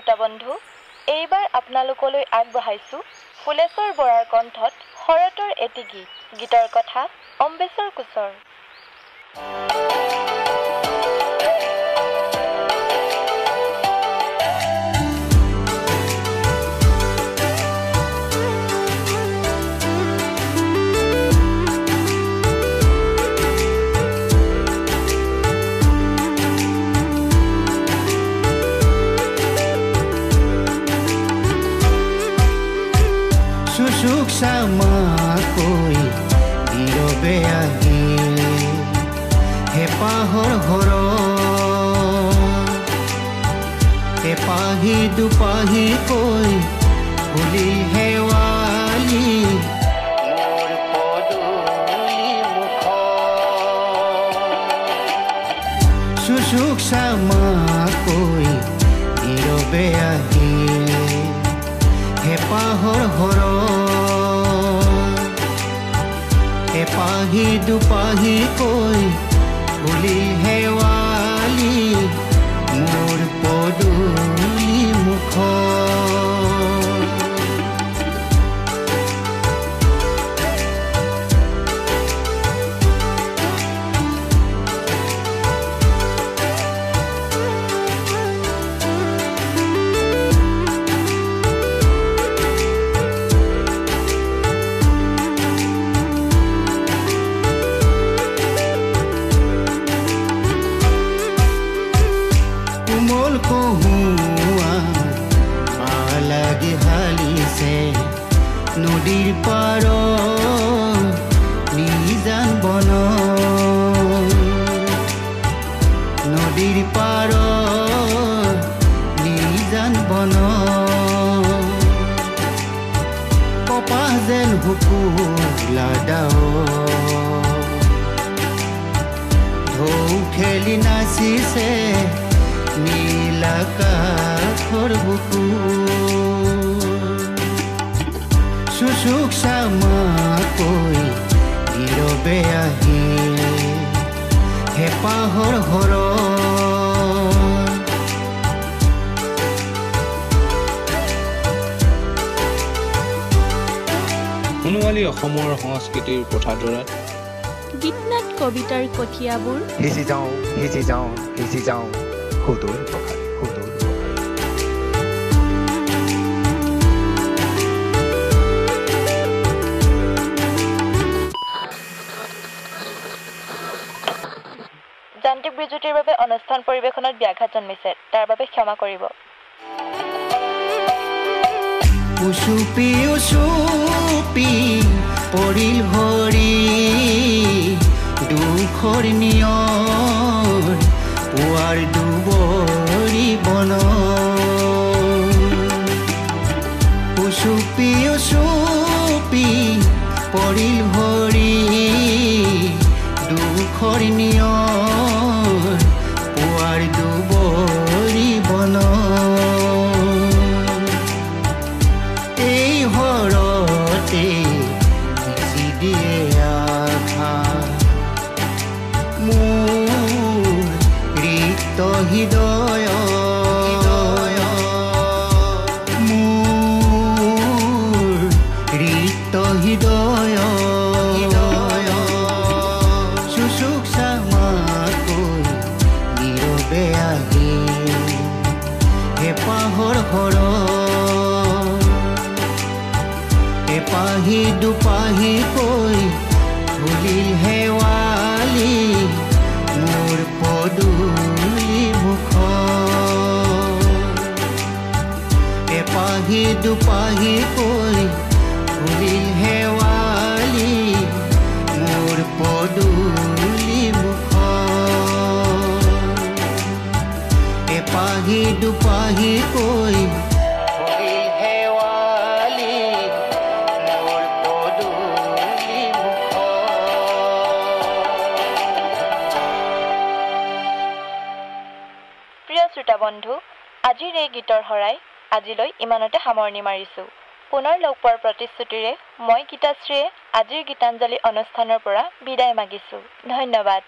শ্ৰোতা বন্ধু, এইবাৰ আপোনালোকলৈ আগবঢ়াইছো ফুলেশ্বৰ বৰাৰ কণ্ঠত শৰতৰ এটি গীত। গীতৰ কথা অম্বেশ্বৰ কোচৰ। চামাকৈ নীৰৱে আহিল হেঁপাহৰ হৰ এপাহি দুপাহিকৈ ফুলি শেৱালি মোৰ পদূলি মুখ চুচুক চামাকৈ নীৰৱে আহিল হেঁপাহৰ হৰ এপাহি দুপাহিকৈ ফুলি শেৱালি মোৰ পদূলি মুখ নদীৰ পাৰ নিজান বন নদীৰ পাৰ নিজান বন কপাহ যেন হুকুলা ডাও ঢৌ খেলি নাচিছে নীল আকাশৰ বুকু চুচুক চামাকৈ নীৰৱে আহিল হেঁপাহৰ হৰ সোণোৱালী অসমৰ সংস্কৃতিৰ পথাৰদৰাত গীতনাট কবিতাৰ কঠীয়াবোৰ সিঁচি যাওঁ সুদূৰ পথাৰ যান্ত্ৰিক বিজুতিৰ বাবে অনুষ্ঠান পৰিৱেশনত ব্যাঘাত জন্মিছে, তাৰ বাবে ক্ষমা কৰিব। উচুপি উচুপি পৰিল ভৰি দুখৰ নিয়ৰ পুৱাৰ দুবৰি বন উচুপি উচুপি পৰিল ভৰি দুখৰ নিয়ৰ পুৱাৰ দুবৰি বন এই হৰতে সিঁচি দিয়ে আঘাত মোৰ ৰিক্ত হৃদয় মোৰ ৰিক্ত হৃদয় চুচুক চামাকৈ নীৰৱে আহিল হেঁপাহৰ হৰ এপাহি দুপাহিকৈ ফুলিল শেৱালি মোৰ পদূলি মুখ এপাহি দুপাহিকৈ ফুলিল শেৱালি মোৰ পদূলি মুখ এপাহি দুপাহিকৈ শ্ৰোতা বন্ধু, আজিৰ এই গীতৰ শৰাই আজিলৈ ইমানতে সামৰণি মাৰিছোঁ। পুনৰ লগ পোৱাৰ প্ৰতিশ্ৰুতিৰে মই গীতাশ্ৰীয়ে আজিৰ গীতাঞ্জলি অনুষ্ঠানৰ পৰা বিদায় মাগিছোঁ। ধন্যবাদ।